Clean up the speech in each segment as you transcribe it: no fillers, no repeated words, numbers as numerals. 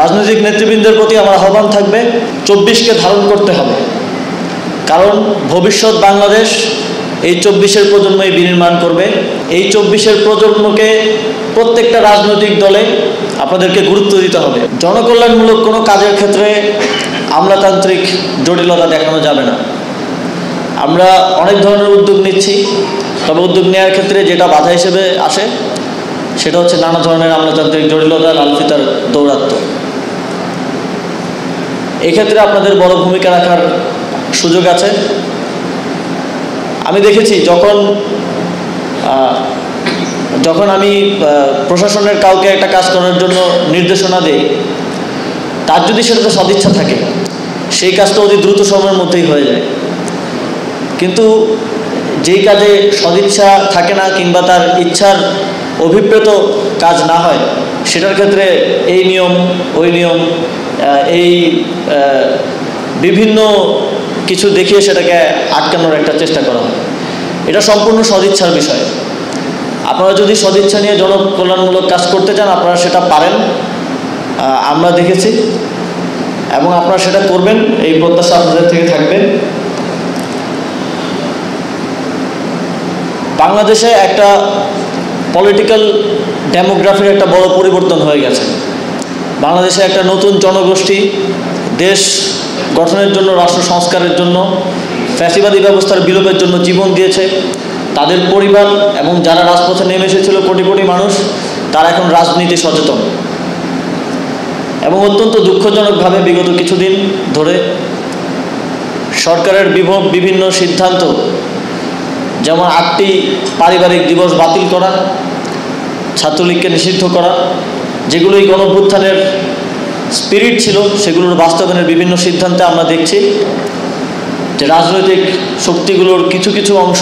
রাজনৈতিক নেতৃবৃন্দের প্রতি আমার আহ্বান থাকবে 24কে ধারণ করতে হবে, কারণ ভবিষ্যৎ বাংলাদেশ এই 24-এর প্রজন্মই বিনির্মাণ করবে। এই 24-এর প্রজন্মকে প্রত্যেকটা রাজনৈতিক দলে আপনাদেরকে গুরুত্ব দিতে হবে। জনকল্যাণমূলক কোনো কাজের ক্ষেত্রে আমলাতান্ত্রিক জটিলতা দেখানো যাবে না। আমরা অনেক ধরনের উদ্যোগ নিচ্ছি, তবে উদ্যোগ নেওয়ার ক্ষেত্রে যেটা বাধা হিসেবে আসে সেটা হচ্ছে নানা ধরনের আমলাতান্ত্রিক জটিলতা, লালফিতার দৌরাত্ম্য। এক্ষেত্রে আপনাদের বড় ভূমিকা রাখার সুযোগ আছে। আমি দেখেছি যখন আমি প্রশাসনের কাউকে একটা কাজ করার জন্য নির্দেশনা দিই, তার যদি সেটাতে সদিচ্ছা থাকে সেই কাজটা অতি দ্রুত সময়ের মধ্যেই হয়ে যায়। কিন্তু যেই কাজে সদিচ্ছা থাকে না কিংবা তার ইচ্ছার অভিপ্রেত কাজ না হয়, সেটার ক্ষেত্রে এই নিয়ম ওই নিয়ম, এই বিভিন্ন কিছু দেখিয়ে সেটাকে আটকানোর একটা চেষ্টা করা হয়। এটা সম্পূর্ণ সদিচ্ছার বিষয়। আপনারা যদি সদিচ্ছা নিয়ে জনকল্যাণমূলক কাজ করতে চান, আপনারা সেটা পারেন, আমরা দেখেছি, এবং আপনারা সেটা করবেন, এই প্রত্যাশা আপনাদের থেকে থাকবে। বাংলাদেশে একটা পলিটিক্যাল ডেমোগ্রাফির একটা বড় পরিবর্তন হয়ে গেছে। বাংলাদেশে একটা নতুন জনগোষ্ঠী দেশ গঠনের জন্য, রাষ্ট্র সংস্কারের জন্য, ফ্যাসিবাদী ব্যবস্থার বিলোপের জন্য জীবন দিয়েছে। তাদের পরিবার এবং যারা রাজপথে নেমে এসেছিল কোটি কোটি মানুষ, তারা এখন রাজনীতি সচেতন। এবং অত্যন্ত দুঃখজনকভাবে বিগত কিছুদিন ধরে সরকারের বিভিন্ন সিদ্ধান্ত, যেমন 8টি পারিবারিক দিবস বাতিল করা, ছাত্রলীগকে নিষিদ্ধ করা, যেগুলো এই গণঅভ্যুত্থানের স্পিরিট ছিল, সেগুলোর বাস্তবায়নের বিভিন্ন সিদ্ধান্তে আমরা দেখছি যে রাজনৈতিক শক্তিগুলোর কিছু কিছু অংশ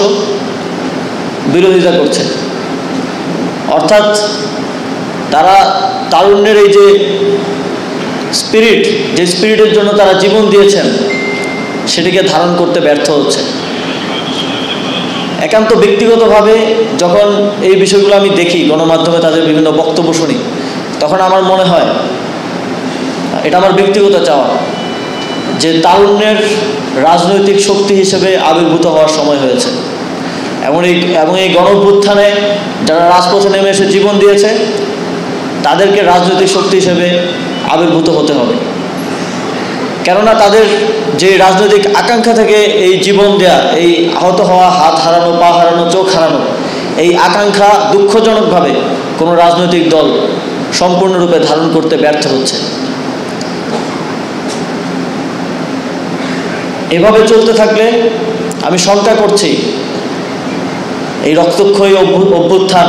বিরোধিতা করছে। অর্থাৎ তারা তারুণ্যের এই যে স্পিরিট, যে স্পিরিটের জন্য তারা জীবন দিয়েছেন, সেটিকে ধারণ করতে ব্যর্থ হচ্ছে। একান্ত ব্যক্তিগতভাবে যখন এই বিষয়গুলো আমি দেখি, গণমাধ্যমে তাদের বিভিন্ন বক্তব্য শুনি, তখন আমার মনে হয়, এটা আমার ব্যক্তিগত চাওয়া, যে তারুণ্যের রাজনৈতিক শক্তি হিসেবে আবির্ভূত হওয়ার সময় হয়েছে। এবং এই গণঅভ্যুত্থানে যারা রাজপথে নেমে এসে জীবন দিয়েছে, তাদেরকে রাজনৈতিক শক্তি হিসেবে আবির্ভূত হতে হবে। কেননা তাদের যে রাজনৈতিক আকাঙ্ক্ষা থেকে এই জীবন দেয়া, এই আহত হওয়া, হাত হারানো, পা হারানো, চোখ হারানো, এই আকাঙ্ক্ষা দুঃখজনকভাবে কোনো রাজনৈতিক দল সম্পূর্ণরূপে ধারণ করতে ব্যর্থ হচ্ছে। এভাবে চলতে থাকলে আমি শঙ্কা করছি এই রক্তক্ষয়ী অভ্যুত্থান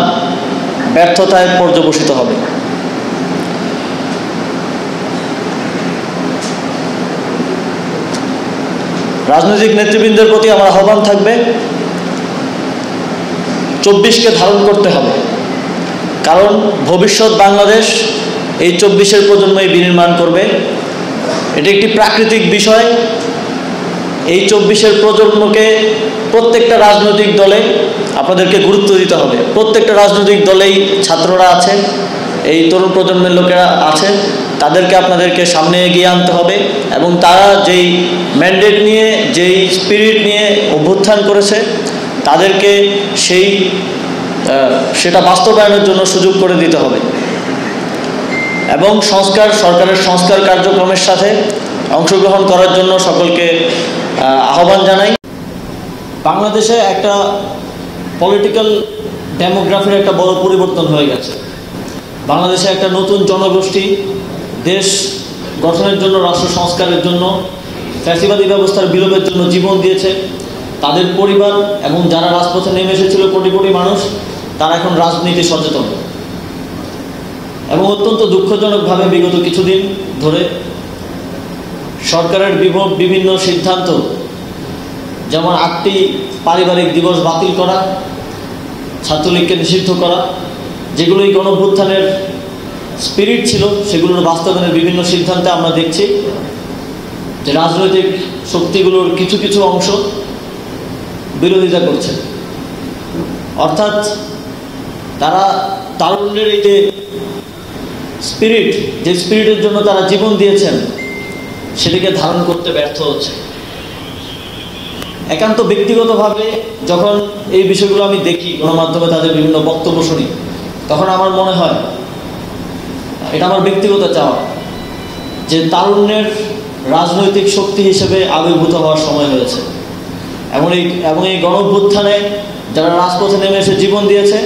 ব্যর্থতায় পর্যবসিত হবে। রাজনৈতিক নেতৃবৃন্দের প্রতি আমার আহ্বান থাকবে 24কে ধারণ করতে হবে, কারণ ভবিষ্যৎ বাংলাদেশ এই 24-এর প্রজন্মই বিনির্মাণ করবে। এটি একটি প্রাকৃতিক বিষয়। এই 24-এর প্রজন্মকে প্রত্যেকটা রাজনৈতিক দলে আপনাদেরকে গুরুত্ব দিতে হবে। প্রত্যেকটা রাজনৈতিক দলেই ছাত্ররা আছে, এই তরুণ প্রজন্মের লোকেরা আছে, তাদেরকে আপনাদেরকে সামনে এগিয়ে আনতে হবে। এবং তারা যেই ম্যান্ডেট নিয়ে, যেই স্পিরিট নিয়ে অভ্যুত্থান করেছে, তাদেরকে সেটা বাস্তবায়নের জন্য সুযোগ করে দিতে হবে। এবং সরকারের সংস্কার কার্যক্রমের সাথে অংশগ্রহণ করার জন্য সকলকে আহ্বান জানাই। বাংলাদেশে একটা পলিটিক্যাল ডেমোগ্রাফির একটা বড় পরিবর্তন হয়ে গেছে। বাংলাদেশে একটা নতুন জনগোষ্ঠী দেশ গঠনের জন্য, রাষ্ট্র সংস্কারের জন্য, ফ্যাসিবাদী ব্যবস্থার বিলোপের জন্য জীবন দিয়েছে। তাদের পরিবার এবং যারা রাজপথে নেমে এসেছিল কোটি কোটি মানুষ, তারা এখন রাজনীতি সচেতন। এবং অত্যন্ত দুঃখজনকভাবে বিগত কিছুদিন ধরে সরকারের বিভিন্ন সিদ্ধান্ত, যেমন 8টি পারিবারিক দিবস বাতিল করা, ছাত্রলীগকে নিষিদ্ধ করা, যেগুলো এই গণঅভ্যুত্থানের স্পিরিট ছিল, সেগুলোর বাস্তবায়নের বিভিন্ন সিদ্ধান্তে আমরা দেখছি যে রাজনৈতিক শক্তিগুলোর কিছু কিছু অংশ বিরোধিতা করছে। অর্থাৎ তারা তারুণ্যের এই যে স্পিরিট, যে স্পিরিটের জন্য তারা জীবন দিয়েছেন, সেটিকে ধারণ করতে ব্যর্থ হচ্ছে। একান্ত ব্যক্তিগতভাবে যখন এই বিষয়গুলো আমি দেখি, গণমাধ্যমে তাদের বিভিন্ন বক্তব্য শুনি, তখন আমার মনে হয়, এটা আমার ব্যক্তিগত চাওয়া, যে তারুণ্যের রাজনৈতিক শক্তি হিসেবে আবির্ভূত হওয়ার সময় হয়েছে। এবং এই গণ-অভ্যুত্থানে যারা রাজপথে নেমে এসে জীবন দিয়েছে,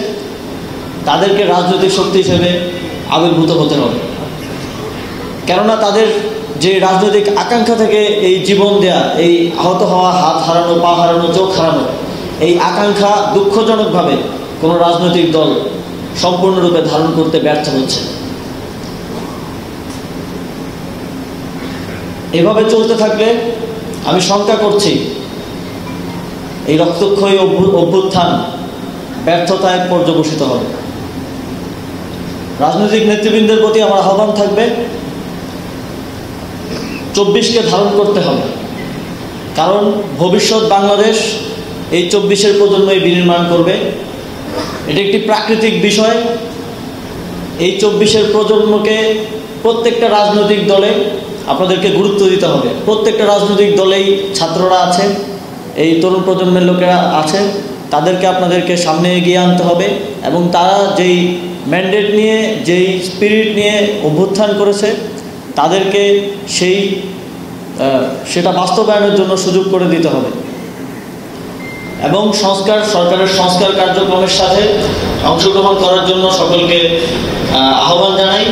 তাদেরকে রাজনৈতিক শক্তি হিসেবে আবির্ভূত হতে হবে। কেননা তাদের যে রাজনৈতিক আকাঙ্ক্ষা থেকে এই জীবন দেয়া, এই আহত হওয়া, হাত হারানো, পা হারানো, চোখ হারানো, এই আকাঙ্ক্ষা দুঃখজনকভাবে কোনো রাজনৈতিক দল সম্পূর্ণরূপে ধারণ করতে ব্যর্থ হচ্ছে। এভাবে চলতে থাকলে আমি শঙ্কা করছি এই রক্তক্ষয়ী অভ্যুত্থান ব্যর্থতায় পর্যবসিত হবে। রাজনৈতিক নেতৃবৃন্দের প্রতি আমার আহ্বান থাকবে, 24কে ধারণ করতে হবে, কারণ ভবিষ্যৎ বাংলাদেশ এই 24-এর প্রজন্মই বিনির্মাণ করবে। এটি একটি প্রাকৃতিক বিষয়। এই 24-এর প্রজন্মকে প্রত্যেকটা রাজনৈতিক দলে আপনাদেরকে গুরুত্ব দিতে হবে। প্রত্যেকটা রাজনৈতিক দলেই ছাত্ররা আছে, এই তরুণ প্রজন্মের লোকেরা আছে, তাদেরকে আপনাদেরকে সামনে এগিয়ে আনতে হবে এবং তারা যেই ম্যান্ডেট নিয়ে, যেই স্পিরিট নিয়ে অভ্যুত্থান করেছে, তাদেরকে সেটা বাস্তবায়নের জন্য সুযোগ করে দিতে হবে। এবং সরকারের সংস্কার কার্যক্রমের সাথে অংশগ্রহণ করার জন্য সকলকে আহ্বান জানাই।